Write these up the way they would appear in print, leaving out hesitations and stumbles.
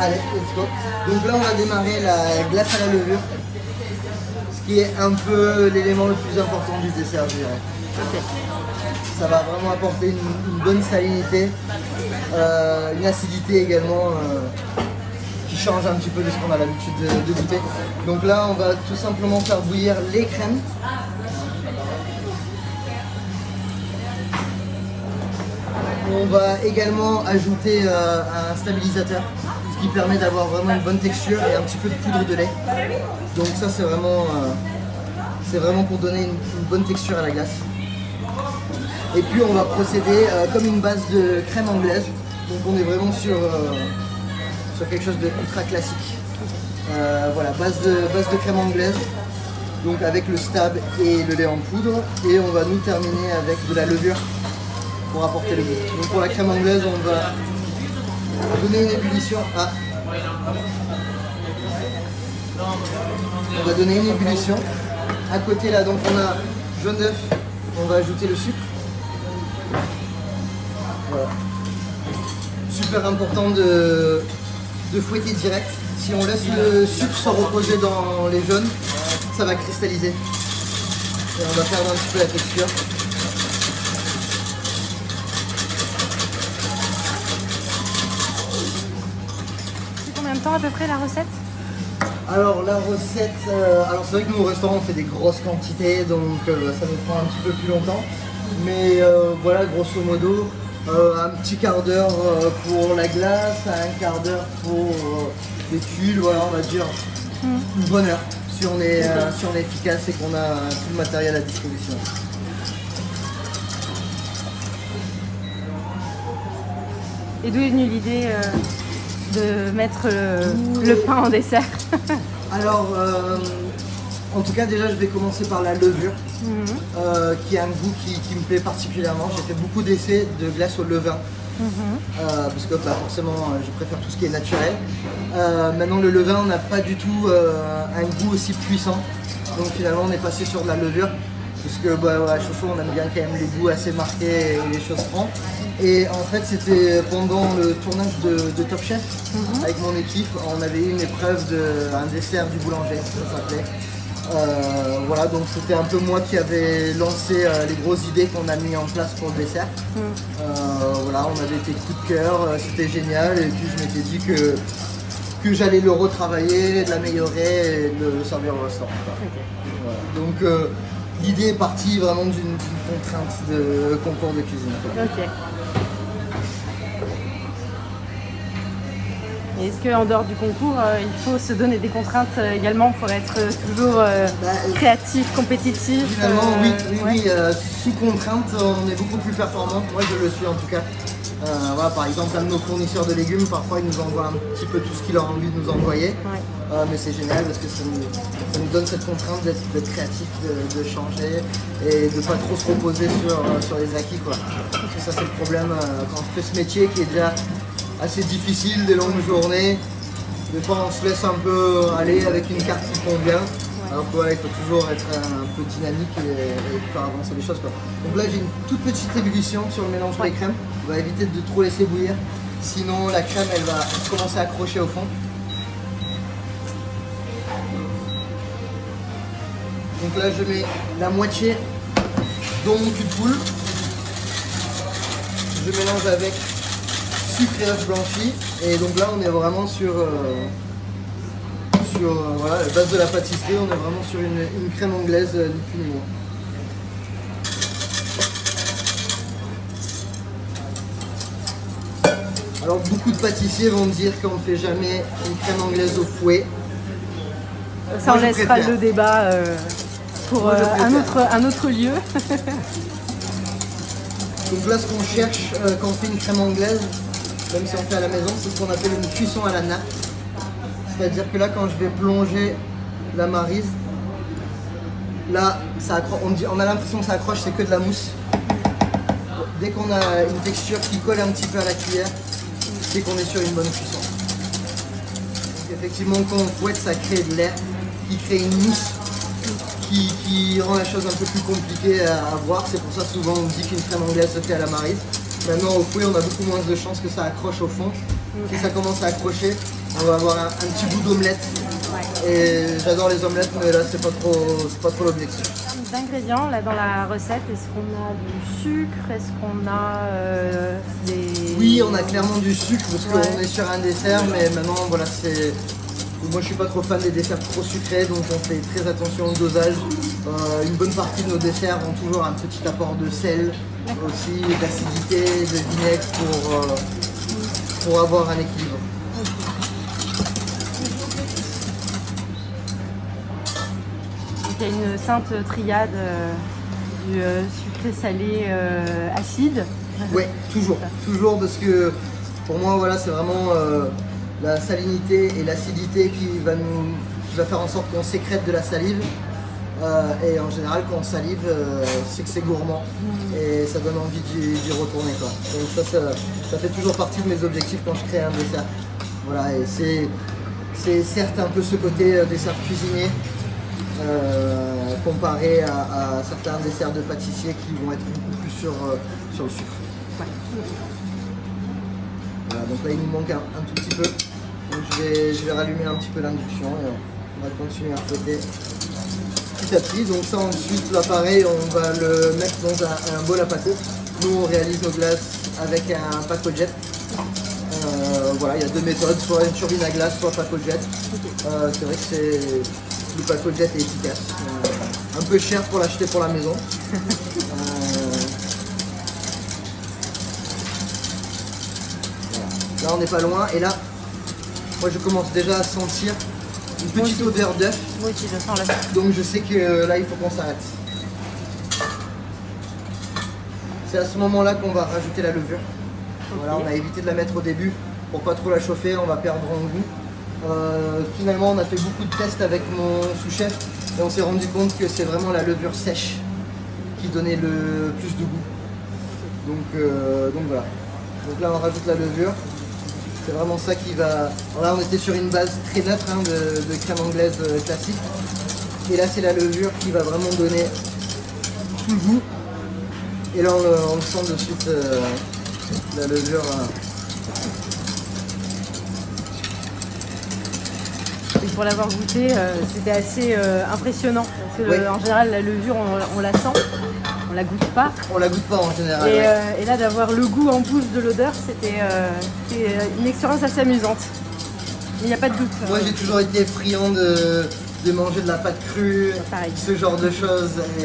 Allez, let's go. Donc là, on va démarrer la glace à la levure, ce qui est un peu l'élément le plus important du dessert, je dirais. Ok. Ça va vraiment apporter une bonne salinité, une acidité également qui change un petit peu de ce qu'on a l'habitude de goûter. Donc là, on va tout simplement faire bouillir les crèmes. On va également ajouter un stabilisateur, ce qui permet d'avoir vraiment une bonne texture et un petit peu de poudre de lait. Donc ça c'est vraiment pour donner une bonne texture à la glace. Et puis on va procéder comme une base de crème anglaise. Donc on est vraiment sur quelque chose de ultra classique. Voilà, base de crème anglaise. Donc avec le stab et le lait en poudre. Et on va nous terminer avec de la levure pour apporter le goût. Donc pour la crème anglaise, on va donner une ébullition à... On va donner une ébullition. À côté là, donc on a jaune d'œuf, on va ajouter le sucre. Voilà. Super important de fouetter direct. Si on laisse le sucre se reposer dans les jaunes, ça va cristalliser. Et on va perdre un petit peu la texture. Combien de temps à peu près la recette? Alors la recette, alors c'est vrai que nous au restaurant on fait des grosses quantités, donc ça nous prend un petit peu plus longtemps. Mais voilà, grosso modo, un petit quart d'heure pour la glace, un quart d'heure pour les tuiles, voilà, on va dire une bonne heure si on est efficace et qu'on a tout le matériel à disposition. Et d'où est venue l'idée de mettre le pain en dessert? Alors, en tout cas, déjà, je vais commencer par la levure, qui a un goût qui me plaît particulièrement. J'ai fait beaucoup d'essais de glace au levain, parce que forcément, je préfère tout ce qui est naturel. Maintenant, le levain n'a pas du tout un goût aussi puissant, donc finalement, on est passé sur de la levure. Parce que à Chaud, on aime bien quand même les goûts assez marqués et les choses francs. Et en fait, c'était pendant le tournage de Top Chef, avec mon équipe, on avait eu une épreuve d'un dessert du boulanger, ça s'appelait. Voilà, donc c'était un peu moi qui avais lancé les grosses idées qu'on a mis en place pour le dessert. Voilà, on avait été coup de cœur, c'était génial, et puis je m'étais dit que j'allais le retravailler, de l'améliorer et de le servir au restaurant. Okay. Voilà. Donc l'idée est partie vraiment d'une contrainte de concours de cuisine. Ok. Et est-ce qu'en dehors du concours, il faut se donner des contraintes également pour être toujours créatif, compétitif? Finalement, oui. Sous contrainte, on est beaucoup plus performant. Moi, je le suis en tout cas. Voilà, par exemple, un de nos fournisseurs de légumes, parfois ils nous envoient un petit peu tout ce qu'il a envie de nous envoyer. Ouais. Mais c'est génial parce que ça nous donne cette contrainte d'être créatif, de changer et de ne pas trop se reposer sur les acquis, quoi. Parce que ça c'est le problème quand on fait ce métier qui est déjà assez difficile, des longues journées. Des fois on se laisse un peu aller avec une carte qui convient. Alors que il faut toujours être un peu dynamique et faire avancer les choses, quoi. Donc là j'ai une toute petite ébullition sur le mélange des crèmes. On va éviter de trop laisser bouillir, sinon la crème elle va commencer à accrocher au fond. Donc là je mets la moitié dans mon cul de poule. Je mélange avec sucre et œuf blanchi. Et donc là on est vraiment sur voilà, la base de la pâtisserie, on est vraiment sur une crème anglaise ni plus ni moins. Alors beaucoup de pâtissiers vont dire qu'on ne fait jamais une crème anglaise au fouet. Ça, on laissera le débat pour un autre lieu. Donc là, ce qu'on cherche quand on fait une crème anglaise, même si on fait à la maison, c'est ce qu'on appelle une cuisson à la nappe. C'est-à-dire que là, quand je vais plonger la maryse, là, on a l'impression que ça accroche, c'est que de la mousse. Dès qu'on a une texture qui colle un petit peu à la cuillère, c'est qu'on est sur une bonne cuisson. Donc effectivement, quand on fouette, ça crée de l'air, qui crée une mousse, qui rend la chose un peu plus compliquée à voir. C'est pour ça souvent on dit qu'une crème anglaise se fait à la maryse. Maintenant au fouet on a beaucoup moins de chances que ça accroche au fond. Si ça commence à accrocher, on va avoir un petit goût d'omelette. Et j'adore les omelettes, mais là c'est pas trop l'objectif. D'ingrédients là dans la recette, est-ce qu'on a du sucre, est-ce qu'on a des... Oui, on a clairement du sucre parce qu'on est sur un dessert, mais maintenant voilà, c'est... Moi je suis pas trop fan des desserts trop sucrés, donc on fait très attention au dosage. Une bonne partie de nos desserts ont toujours un petit apport de sel, aussi d'acidité, de vinaigre pour avoir un équilibre. Il y a une sainte triade du sucré, salé, acide. Oui, toujours parce que pour moi voilà, c'est vraiment la salinité et l'acidité qui va faire en sorte qu'on sécrète de la salive. Et en général quand on salive, c'est que c'est gourmand et ça donne envie d'y retourner, quoi. Donc ça fait toujours partie de mes objectifs quand je crée un dessert. Voilà, et c'est certes un peu ce côté dessert cuisinier. Comparé à certains desserts de pâtissier qui vont être beaucoup plus sur le sucre. Ouais. Voilà, donc là il nous manque un tout petit peu. Donc je vais rallumer un petit peu l'induction et on va continuer à fouetter petit à petit. Donc ça ensuite, là pareil, on va le mettre dans un bol à pâte. Nous on réalise nos glaces avec un Pacojet. Voilà, il y a deux méthodes, soit une turbine à glace, soit Pacojet. C'est vrai que le Pacojet est efficace. Un peu cher pour l'acheter pour la maison. Voilà. Là on n'est pas loin et là, moi je commence déjà à sentir une petite odeur d'œuf. Moi aussi je sens l'œuf. Donc je sais que là il faut qu'on s'arrête. C'est à ce moment-là qu'on va rajouter la levure. Voilà, on a évité de la mettre au début pour pas trop la chauffer, on va perdre en goût. Finalement on a fait beaucoup de tests avec mon sous-chef et on s'est rendu compte que c'est vraiment la levure sèche qui donnait le plus de goût. Donc voilà. Donc là on rajoute la levure. C'est vraiment ça qui va... Alors là on était sur une base très neutre de crème anglaise classique. Et là c'est la levure qui va vraiment donner tout le goût. Et là on le sent de suite, la levure. Et pour l'avoir goûté, c'était assez impressionnant. Parce que en général la levure on la sent, on la goûte pas. On la goûte pas en général. Et là d'avoir le goût en bouche de l'odeur, c'était une expérience assez amusante. Il n'y a pas de doute. Moi j'ai toujours été friand de manger de la pâte crue, ce genre de choses. Et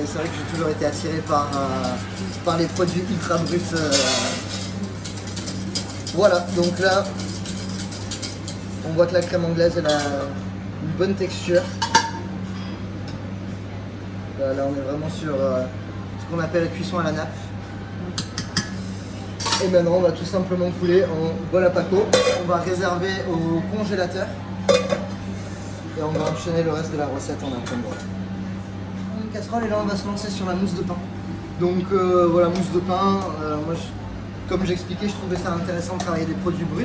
c'est vrai que j'ai toujours été attiré par les produits ultra bruts. Voilà, donc là, on voit que la crème anglaise elle a une bonne texture. Là on est vraiment sur ce qu'on appelle la cuisson à la nappe. Et maintenant on va tout simplement couler en bol à Paco. On va réserver au congélateur. Et on va enchaîner le reste de la recette en après-midi. Une casserole et là on va se lancer sur la mousse de pain. Donc voilà, mousse de pain, moi comme j'expliquais, je trouvais ça intéressant de travailler des produits bruts.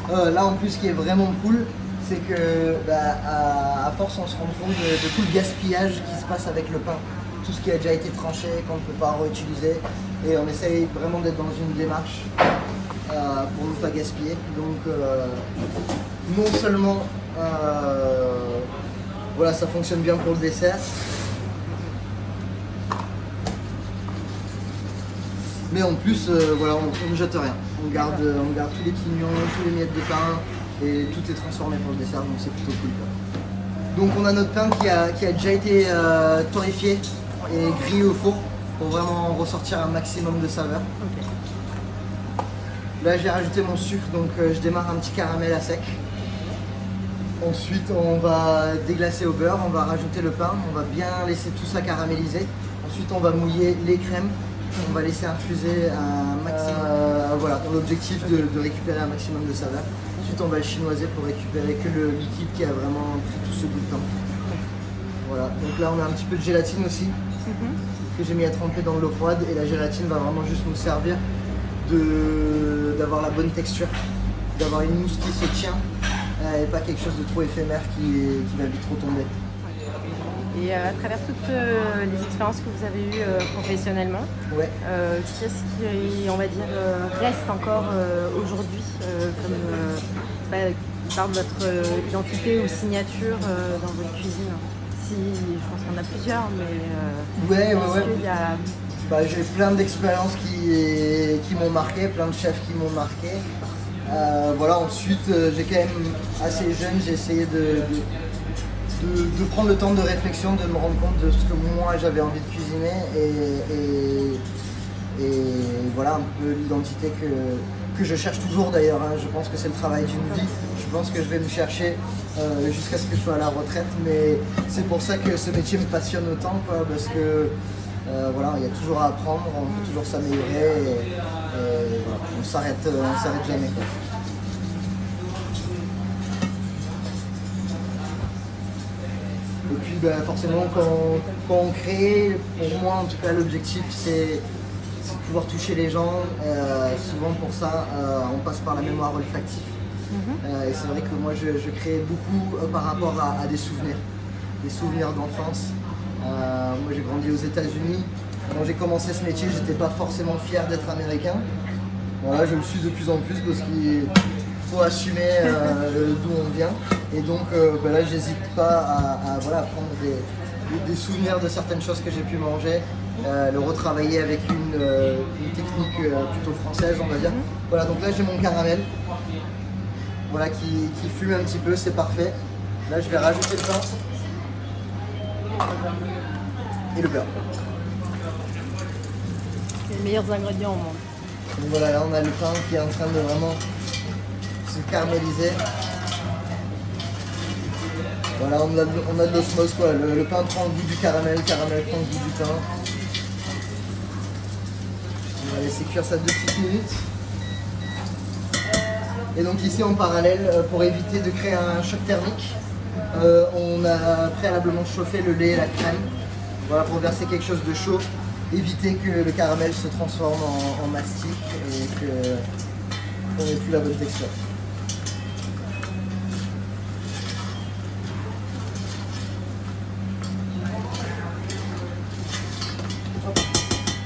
Là en plus ce qui est vraiment cool, c'est que à force on se rend compte de tout le gaspillage qui se passe avec le pain. Tout ce qui a déjà été tranché, qu'on ne peut pas réutiliser. Et on essaye vraiment d'être dans une démarche pour ne pas gaspiller. Donc non seulement voilà, ça fonctionne bien pour le dessert, mais en plus voilà, on ne jette rien. On garde tous les quignons, tous les miettes de pain et tout est transformé pour le dessert, donc c'est plutôt cool, quoi. Donc on a notre pain qui a déjà été torréfié et grillé au four pour vraiment ressortir un maximum de saveur. Là j'ai rajouté mon sucre, donc je démarre un petit caramel à sec. Ensuite on va déglacer au beurre, on va rajouter le pain, on va bien laisser tout ça caraméliser. Ensuite on va mouiller les crèmes, on va laisser infuser un maximum, voilà, dans l'objectif de récupérer un maximum de saveur. Ensuite on va le chinoiser pour récupérer que le liquide qui a vraiment pris tout ce goût de pain. Voilà, donc là on a un petit peu de gélatine aussi, que j'ai mis à tremper dans de l'eau froide, et la gélatine va vraiment juste nous servir d'avoir la bonne texture, d'avoir une mousse qui se tient et pas quelque chose de trop éphémère qui va vite retomber. Et à travers toutes les expériences que vous avez eues professionnellement, ouais. Qu'est-ce qui, on va dire, reste encore aujourd'hui par votre identité ou signature dans votre cuisine? Si, je pense qu'on a plusieurs, mais ouais. qu'il y a... J'ai plein d'expériences qui m'ont marqué, plein de chefs qui m'ont marqué. Voilà, ensuite, j'ai quand même assez jeune, j'ai essayé de prendre le temps de réflexion, de me rendre compte de ce que moi j'avais envie de cuisiner et voilà un peu l'identité que je cherche toujours d'ailleurs. Hein. Je pense que c'est le travail d'une vie. Je pense que je vais me chercher jusqu'à ce que je sois à la retraite, mais c'est pour ça que ce métier me passionne autant, quoi, parce que voilà, il y a toujours à apprendre, on peut toujours s'améliorer et voilà, on s'arrête jamais, quoi. Et puis forcément quand on crée, pour moi en tout cas l'objectif c'est de pouvoir toucher les gens. Souvent pour ça on passe par la mémoire olfactive. Et c'est vrai que moi je crée beaucoup par rapport à des souvenirs d'enfance. Moi j'ai grandi aux États-Unis. Quand j'ai commencé ce métier, j'étais pas forcément fier d'être américain. Voilà, je le suis de plus en plus parce qu'il faut assumer d'où on vient. Et donc là, j'hésite pas à prendre des souvenirs de certaines choses que j'ai pu manger, le retravailler avec une technique plutôt française, on va dire. Voilà, donc là j'ai mon caramel, voilà, qui fume un petit peu, c'est parfait. Là, je vais rajouter le pain et le beurre. C'est les meilleurs ingrédients au monde. Donc voilà, là on a le pain qui est en train de vraiment se caraméliser. Voilà, on a de l'osmose, quoi. Le pain prend le goût du caramel, le caramel prend le goût du pain. On va laisser cuire ça 2 petites minutes. Et donc ici en parallèle, pour éviter de créer un choc thermique, on a préalablement chauffé le lait et la crème. Voilà, pour verser quelque chose de chaud, éviter que le caramel se transforme en mastic et qu'on n'ait plus la bonne texture.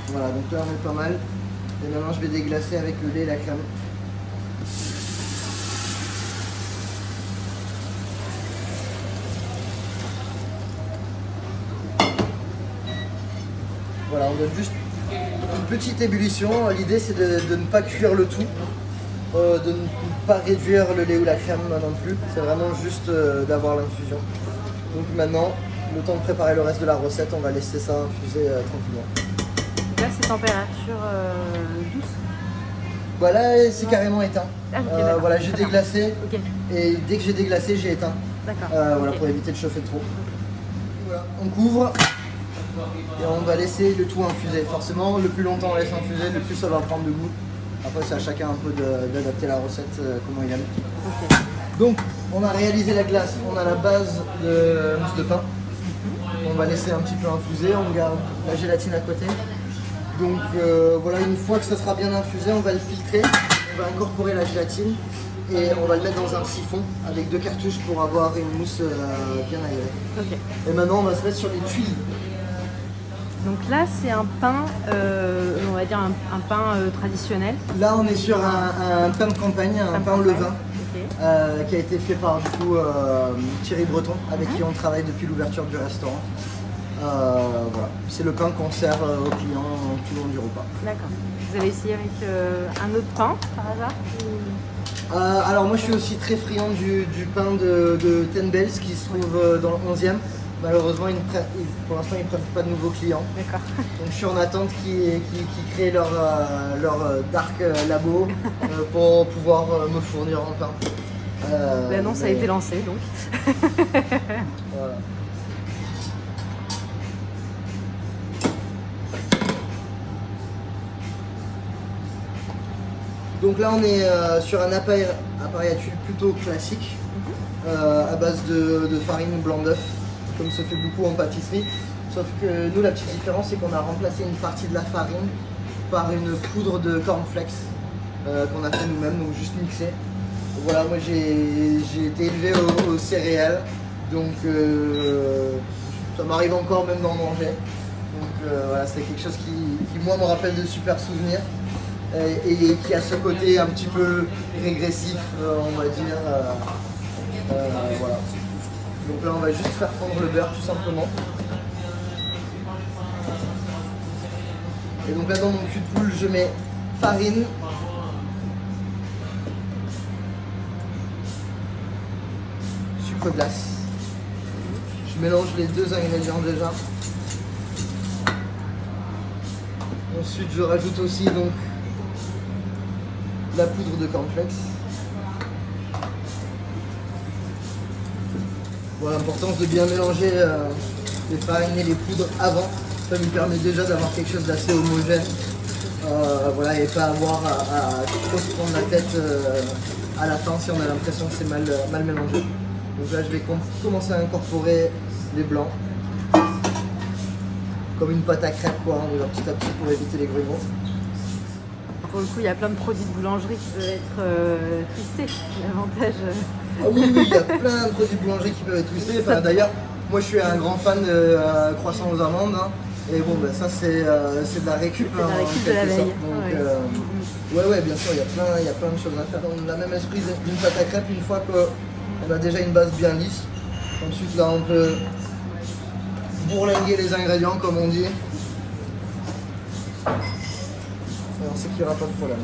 Voilà, donc là on est pas mal. Et maintenant je vais déglacer avec le lait et la crème. Voilà, on donne juste une petite ébullition. L'idée c'est de ne pas cuire le tout, de ne pas réduire le lait ou la crème non plus. C'est vraiment juste d'avoir l'infusion. Donc maintenant, le temps de préparer le reste de la recette, on va laisser ça infuser tranquillement. Là, c'est température douce. Voilà, c'est carrément éteint. Ah, okay, voilà, j'ai déglacé. Okay. Et dès que j'ai déglacé, j'ai éteint. D'accord. Voilà, pour éviter de chauffer trop. Voilà, on couvre et on va laisser le tout infuser. Forcément, le plus longtemps on laisse infuser, le plus ça va prendre de goût. Après, c'est à chacun un peu d'adapter la recette comment il aime. Okay. Donc, on a réalisé la glace, on a la base de mousse de pain. On va laisser un petit peu infuser, on garde la gélatine à côté. Donc voilà, une fois que ça sera bien infusé, on va le filtrer, on va incorporer la gélatine et on va le mettre dans un siphon avec 2 cartouches pour avoir une mousse bien aérée. Okay. Et maintenant, on va se mettre sur les tuiles. Donc là, c'est un pain, on va dire un pain traditionnel. Là, on est sur un pain de campagne, un pain au levain. Okay. Qui a été fait par du coup Thierry Breton, avec qui on travaille depuis l'ouverture du restaurant. Voilà, c'est le pain qu'on sert aux clients tout au long du repas. D'accord. Vous avez essayé avec un autre pain par hasard alors moi je suis aussi très friand du pain de Ten Bells qui se trouve dans le 11e. Malheureusement pour l'instant ils ne prennent pas de nouveaux clients. D'accord. Donc je suis en attente qu'ils créent leur dark labo pour pouvoir me fournir en pain. L'annonce a été lancée donc. Voilà. Donc là on est sur un appareil à tuile plutôt classique, à base de farine blanc d'œuf, comme se fait beaucoup en pâtisserie. Sauf que nous la petite différence c'est qu'on a remplacé une partie de la farine par une poudre de cornflakes qu'on a fait nous-mêmes, donc juste mixé. Voilà, moi j'ai été élevé aux céréales, donc Ça m'arrive encore même d'en manger. Donc voilà, c'est quelque chose qui moi me rappelle de super souvenirs et qui a ce côté un petit peu régressif, on va dire. Voilà. Donc là on va juste faire fondre le beurre tout simplement. Et donc là dans mon cul de poule je mets farine, sucre glace. Je mélange les deux ingrédients déjà. Ensuite je rajoute aussi donc la poudre de cornflakes. Voilà, l'importance de bien mélanger les farines et les poudres avant. Ça nous permet déjà d'avoir quelque chose d'assez homogène. Voilà, et pas avoir à trop se prendre la tête à la fin si on a l'impression que c'est mal mélangé. Donc là je vais commencer à incorporer les blancs. Comme une pâte à crêpes quoi, hein, petit à petit pour éviter les grumeaux. Pour le coup, il y a plein de produits de boulangerie qui peuvent être twistés. L'avantage. Ah oui, oui, il y a plein de produits de boulangerie qui peuvent être twistés. Enfin, d'ailleurs, moi je suis un grand fan de croissants aux amandes. Hein. Et bon, ben, ça c'est de la récup. C'est de la récup de la veille. Donc, ouais, bien sûr, il y a plein de choses à faire. Dans le même esprit d'une pâte à crêpes, une fois qu'on a déjà une base bien lisse, ensuite là on peut bourlinguer les ingrédients comme on dit. Et on sait qu'il n'y aura pas de problème.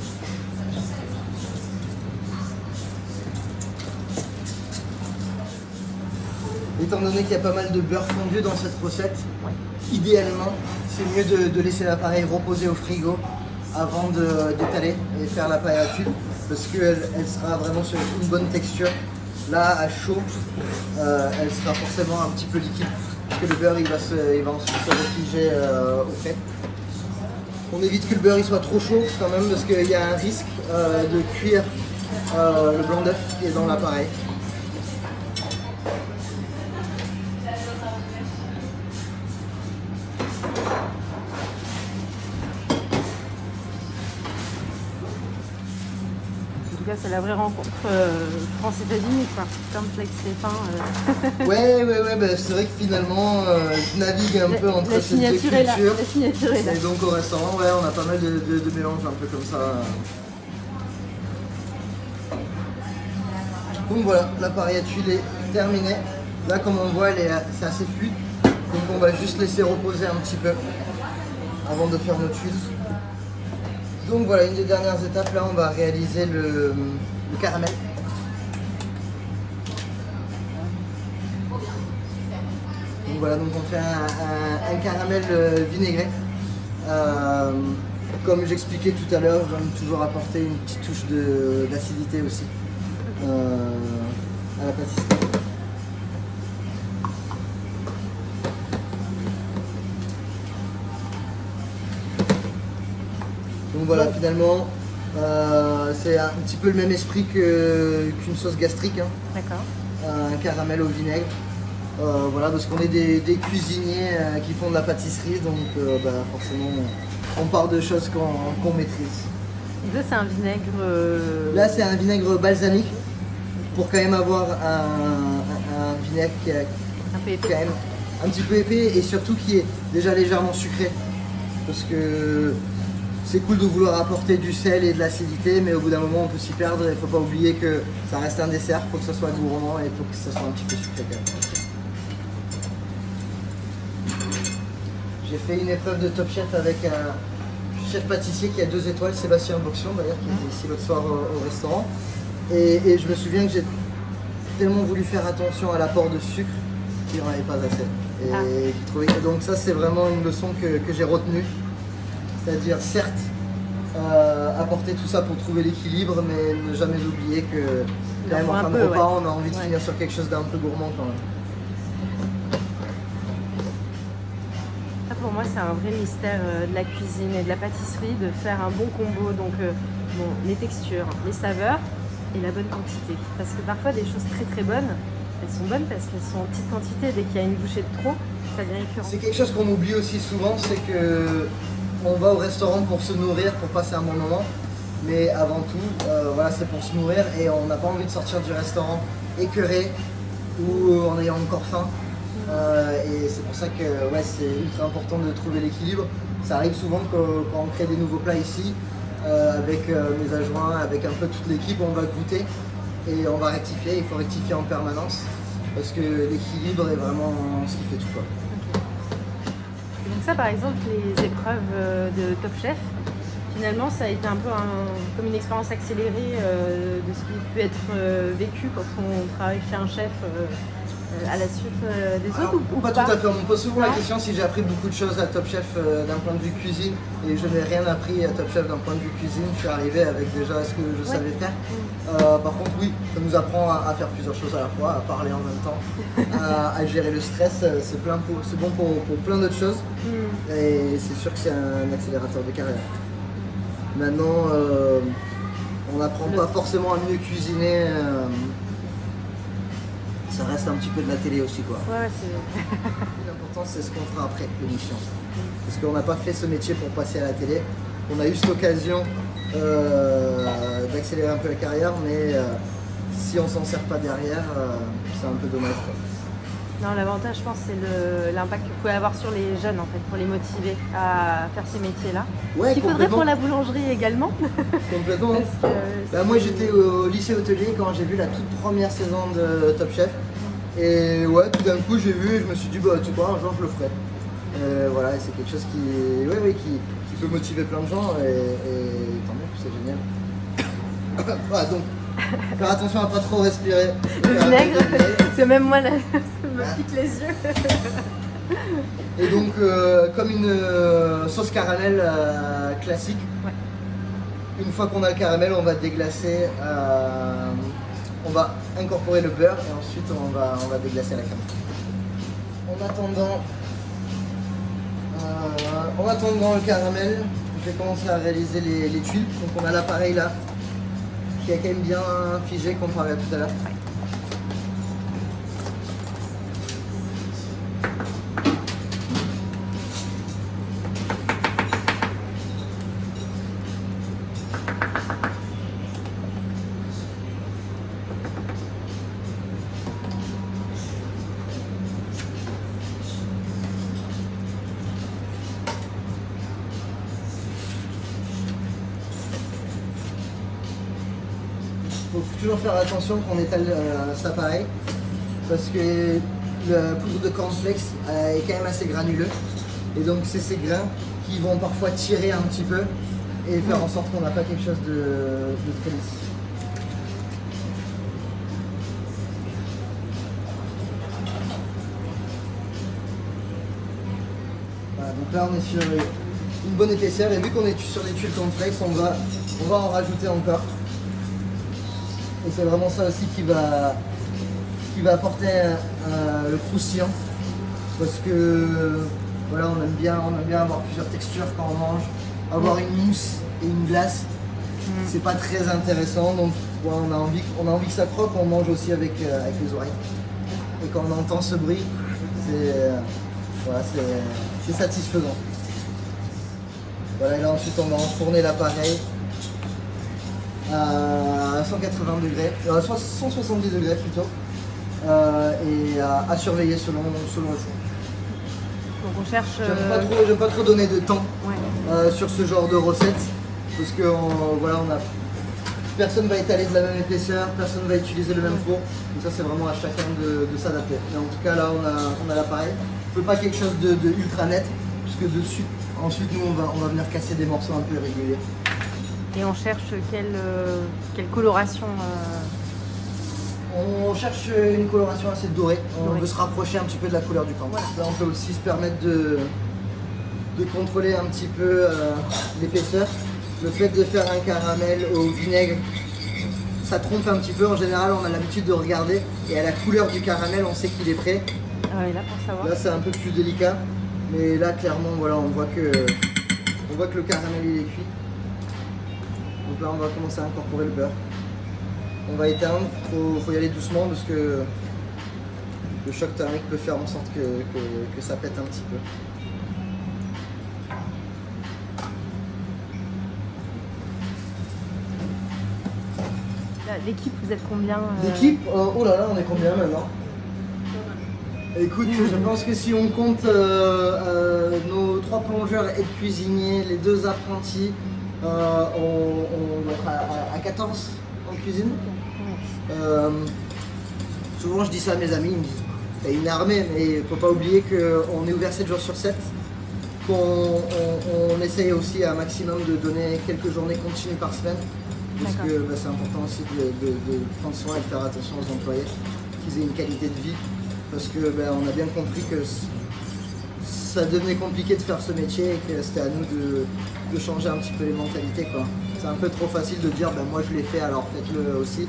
Étant donné qu'il y a pas mal de beurre fondu dans cette recette, idéalement, c'est mieux de laisser l'appareil reposer au frigo avant d'étaler et faire la paille à tube parce qu'elle sera vraiment sur une bonne texture. Là, à chaud, elle sera forcément un petit peu liquide parce que le beurre il va ensuite se réfugier au frais. On évite que le beurre il soit trop chaud quand même parce qu'il y a un risque de cuire le blanc d'œuf qui est dans l'appareil. C'est la vraie rencontre France-États-Unis, quoi. Cornflakes et pain. Ouais, bah, c'est vrai que finalement, je navigue un peu entre ces deux cultures. La signature est là. Et donc au restaurant, ouais, on a pas mal de mélanges un peu comme ça. Donc voilà, l'appareil à tuile est terminé. Là, comme on voit, c'est assez fluide. Donc on va juste laisser reposer un petit peu avant de faire nos tuiles. Donc voilà, une des dernières étapes, là on va réaliser le caramel. Donc voilà, donc on fait un caramel vinaigré. Comme j'expliquais tout à l'heure, j'aime toujours apporter une petite touche d'acidité aussi à la pâtisserie. Donc voilà, finalement, c'est un petit peu le même esprit qu'une sauce gastrique. Hein. D'accord. Un caramel au vinaigre. Voilà, parce qu'on est des cuisiniers qui font de la pâtisserie, donc bah, forcément, on part de choses qu'on maîtrise. Et ça, c'est un vinaigre... Là, c'est un vinaigre balsamique, pour quand même avoir un vinaigre qui est quand même un petit peu épais et surtout qui est déjà légèrement sucré. Parce que c'est cool de vouloir apporter du sel et de l'acidité, mais au bout d'un moment on peut s'y perdre. Il ne faut pas oublier que ça reste un dessert, il faut que ça soit gourmand et il faut que ça soit un petit peu sucré quand même. J'ai fait une épreuve de Top Chef avec un chef pâtissier qui a 2 étoiles, Sébastien Boxion d'ailleurs, qui était ici l'autre soir au restaurant. Et je me souviens que j'ai tellement voulu faire attention à l'apport de sucre qu'il n'y en avait pas assez. Donc ça c'est vraiment une leçon que j'ai retenue. C'est-à-dire certes apporter tout ça pour trouver l'équilibre, mais ne jamais oublier que quand même en fin de repas on a envie de finir sur quelque chose d'un peu gourmand quand même. Pour moi c'est un vrai mystère de la cuisine et de la pâtisserie de faire un bon combo, donc bon, les textures, les saveurs et la bonne quantité. Parce que parfois des choses très très bonnes, elles sont bonnes parce qu'elles sont en petite quantité, dès qu'il y a une bouchée de trop, ça devient récurrent. C'est quelque chose qu'on oublie aussi souvent, c'est que on va au restaurant pour se nourrir, pour passer un bon moment, mais avant tout, voilà, c'est pour se nourrir et on n'a pas envie de sortir du restaurant écœuré ou en ayant encore faim. Et c'est pour ça que ouais, c'est ultra important de trouver l'équilibre. Ça arrive souvent quand on crée des nouveaux plats ici, avec mes adjoints, avec un peu toute l'équipe, on va goûter et on va rectifier. Il faut rectifier en permanence parce que l'équilibre est vraiment ce qui fait tout, quoi. Okay. Donc ça, par exemple, les épreuves de Top Chef, finalement, ça a été un peu comme une expérience accélérée de ce qui peut être vécu quand on travaille chez un chef à la suite des autres. Alors, ou pas tout à fait. On me pose souvent la question si j'ai appris beaucoup de choses à Top Chef d'un point de vue cuisine, et je n'ai rien appris à Top Chef d'un point de vue cuisine. Je suis arrivé avec déjà ce que je savais faire. Par contre, oui, ça nous apprend à faire plusieurs choses à la fois, à parler en même temps, à gérer le stress. C'est bon pour plein d'autres choses, et c'est sûr que c'est un accélérateur de carrière. Maintenant, on n'apprend pas forcément à mieux cuisiner. Ça reste un petit peu de la télé aussi, quoi. Ouais, L'important, c'est ce qu'on fera après l'émission. Parce qu'on n'a pas fait ce métier pour passer à la télé. On a eu cette occasion d'accélérer un peu la carrière, mais si on s'en sert pas derrière, c'est un peu dommage, quoi. Non, l'avantage, je pense, c'est l'impact que vous pouvez avoir sur les jeunes, en fait, pour les motiver à faire ces métiers-là. Ouais, qu'il faudrait pour la boulangerie également. Complètement. Moi, j'étais au lycée hôtelier quand j'ai vu la toute première saison de Top Chef. Et ouais, tout d'un coup, j'ai vu et je me suis dit, bah, tu sais quoi, un jour, je le ferai. Voilà, c'est quelque chose qui peut motiver plein de gens, et tant mieux, c'est génial. Voilà, donc, faire attention à pas trop respirer. Le vinaigre, c'est même moi, là, ça me pique les yeux. Et donc, comme une sauce caramel classique, ouais. Une fois qu'on a le caramel, on va déglacer, on va incorporer le beurre et ensuite on va déglacer la crème. En attendant le caramel, je vais commencer à réaliser les tuiles. Donc on a l'appareil là, qui est quand même bien figé comparé à tout à l'heure. Il faut toujours faire attention qu'on étale cet appareil parce que la poudre de cornflakes est quand même assez granuleux et donc c'est ces grains qui vont parfois tirer un petit peu et faire en sorte qu'on n'a pas quelque chose de très lisse. Voilà, donc là on est sur une bonne épaisseur et vu qu'on est sur des tuiles cornflakes, on va en rajouter encore. Et c'est vraiment ça aussi qui va apporter le croustillant, parce que voilà, on aime bien avoir plusieurs textures quand on mange. Avoir une mousse et une glace, c'est pas très intéressant, donc ouais, on a envie que ça croque, on mange aussi avec les oreilles. Et quand on entend ce bruit, c'est satisfaisant. Voilà, et là ensuite on va enfourner l'appareil à 180 degrés, 170 degrés plutôt, et à surveiller selon le four. Donc on cherche... J'aime pas trop donner de temps ouais. sur ce genre de recette, parce que voilà, personne va étaler de la même épaisseur, personne va utiliser le même four, donc ça c'est vraiment à chacun de s'adapter. Mais en tout cas là on a l'appareil, je veux pas quelque chose de ultra net, puisque dessus, ensuite nous on va venir casser des morceaux un peu irréguliers. Et on cherche quelle coloration On cherche une coloration assez dorée. On veut se rapprocher un petit peu de la couleur du camp. Voilà. Là, on peut aussi se permettre de contrôler un petit peu l'épaisseur. Le fait de faire un caramel au vinaigre, ça trompe un petit peu. En général, on a l'habitude de regarder et à la couleur du caramel, on sait qu'il est prêt. Et là, pour savoir. Là, c'est un peu plus délicat. Mais là, clairement, voilà, on voit que le caramel il est cuit. Donc là, on va commencer à incorporer le beurre. On va éteindre, faut y aller doucement parce que le choc thermique peut faire en sorte que ça pète un petit peu. L'équipe, vous êtes combien L'équipe, oh là là, on est combien maintenant? Écoute, je pense que si on compte nos 3 plongeurs et cuisiniers, les 2 apprentis, on doit être à 14 en cuisine. Souvent je dis ça à mes amis, ils me disent t'as une armée, mais il ne faut pas oublier qu'on est ouvert 7 jours sur 7, qu'on essaye aussi un maximum de donner quelques journées continues par semaine, parce que c'est important aussi de prendre soin et de faire attention aux employés, qu'ils aient une qualité de vie, parce que on a bien compris que ça devenait compliqué de faire ce métier et que c'était à nous de changer un petit peu les mentalités, quoi. C'est un peu trop facile de dire moi je l'ai fait alors faites-le aussi.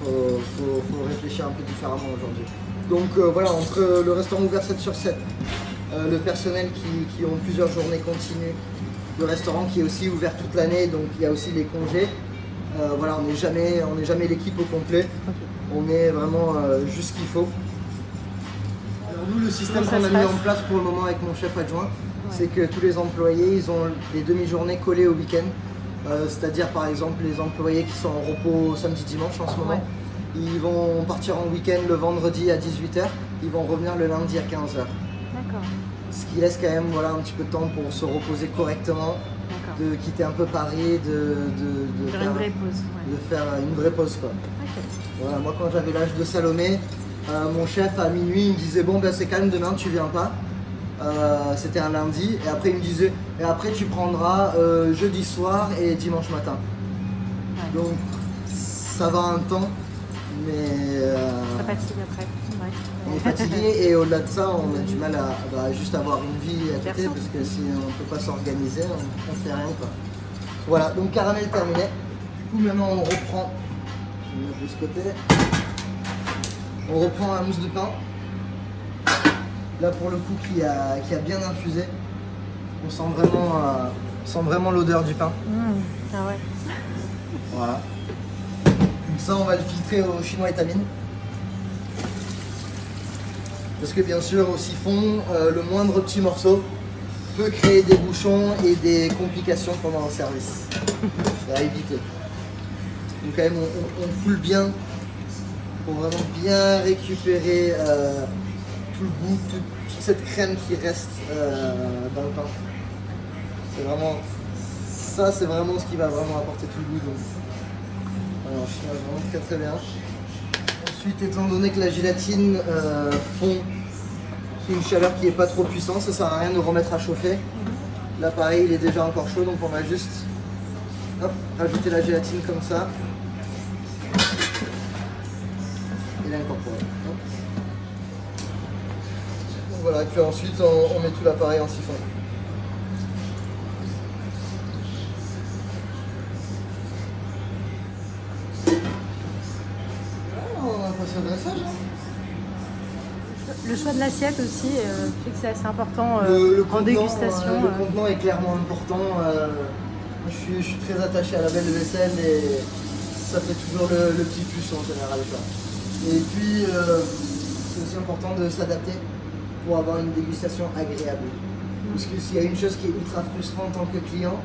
Faut réfléchir un peu différemment aujourd'hui. Donc voilà, entre le restaurant ouvert 7 sur 7, le personnel qui ont plusieurs journées continues, le restaurant qui est aussi ouvert toute l'année, donc il y a aussi les congés. Voilà, on n'est jamais l'équipe au complet. On est vraiment juste ce qu'il faut. Alors nous, le système qu'on a mis en place pour le moment avec mon chef adjoint, c'est que tous les employés, ils ont des demi-journées collées au week-end. C'est-à-dire par exemple les employés qui sont en repos samedi-dimanche en ce moment, ils vont partir en week-end le vendredi à 18 h, ils vont revenir le lundi à 15 h. D'accord. Ce qui laisse quand même un petit peu de temps pour se reposer correctement, de quitter un peu Paris, de faire une vraie pause. De faire une vraie pause, quoi. Voilà, moi quand j'avais l'âge de Salomé, mon chef à minuit il me disait bon c'est calme, demain tu viens pas. C'était un lundi et après il me disait et après tu prendras jeudi soir et dimanche matin. Donc ça va un temps, mais ça fatigue après. On est fatigué et au-delà de ça on a du mal à juste avoir une vie à côté, parce que si on ne peut pas s'organiser on fait rien, quoi. Voilà, donc caramel terminé. Du coup maintenant on reprend, je vais mettre de ce côté, on reprend la mousse de pain. Là pour le coup qui a bien infusé, on sent vraiment l'odeur du pain. Ah ouais. Voilà. Donc ça on va le filtrer au chinois étamine. Parce que bien sûr au siphon, le moindre petit morceau peut créer des bouchons et des complications pendant le service. C'est à éviter. Donc quand même on foule bien pour vraiment bien récupérer tout le goût, toute cette crème qui reste dans le pain. C'est vraiment ce qui va vraiment apporter tout le goût. Donc, alors, je mange vraiment très très bien. Ensuite, étant donné que la gélatine fond sous une chaleur qui n'est pas trop puissante, ça sert à rien de remettre à chauffer. L'appareil il est déjà encore chaud, donc on va juste rajouter la gélatine comme ça et l'incorporer. Voilà, et puis ensuite on met tout l'appareil en siphon. On a passé au dressage. Le choix de l'assiette aussi, fait que c'est assez important en dégustation. Le contenant est clairement important. Je suis très attaché à la belle vaisselle et ça fait toujours le petit plus en général. Et puis c'est aussi important de s'adapter pour avoir une dégustation agréable. Parce que s'il y a une chose qui est ultra frustrante en tant que client,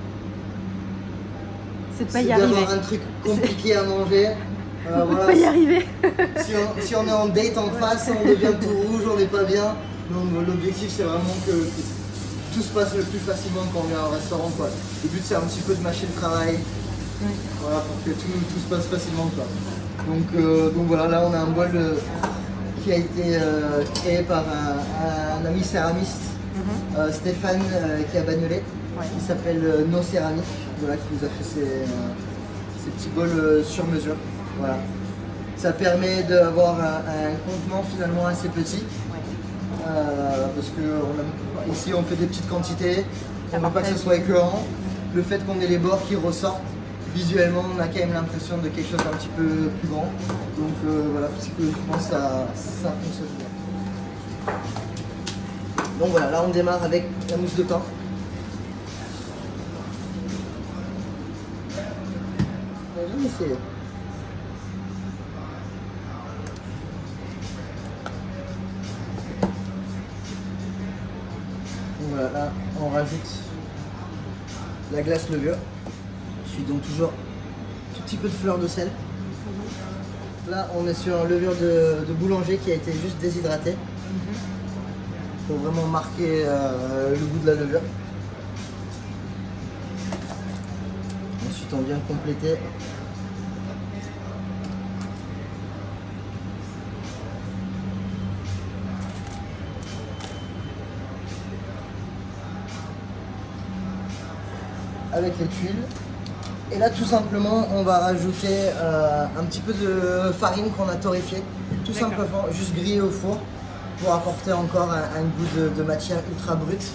c'est de pas y arriver. D'avoir un truc compliqué à manger. Voilà, pas y arriver. Si on est en date en face, on devient tout rouge, on n'est pas bien. Donc l'objectif c'est vraiment que tout se passe le plus facilement quand on vient au restaurant, quoi. Le but c'est un petit peu de mâcher le travail, voilà, pour que tout se passe facilement, quoi. Donc voilà, là on a un bol qui a été créé par un ami céramiste, Stéphane, qui a Bagnolet, qui s'appelle No Céramique, voilà, qui nous a fait ces petits bols sur mesure. Voilà. Ça permet d'avoir un contenant finalement assez petit, parce que ici on fait des petites quantités, on ne veut pas que ce soit écœurant. Le fait qu'on ait les bords qui ressortent, visuellement on a quand même l'impression de quelque chose d'un petit peu plus grand. Donc voilà, psychologiquement ça fonctionne bien. Donc voilà, là on démarre avec la mousse de pain. On va jamais essayer. Voilà, là on rajoute la glace levure. Je suis donc toujours un tout petit peu de fleur de sel. Là on est sur une levure de boulanger qui a été juste déshydratée. pour vraiment marquer le goût de la levure. Ensuite on vient compléter avec les tuiles. Et là tout simplement on va rajouter un petit peu de farine qu'on a torréfiée, tout simplement juste grillée au four pour apporter encore un goût de matière ultra brute.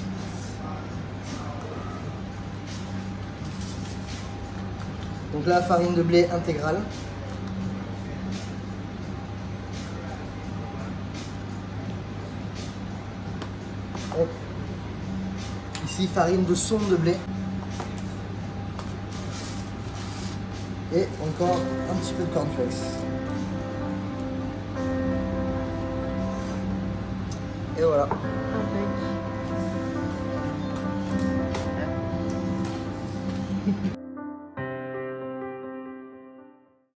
Donc là farine de blé intégrale. Hop. Ici farine de sonde de blé. Et encore un petit peu de cornflakes. Et voilà.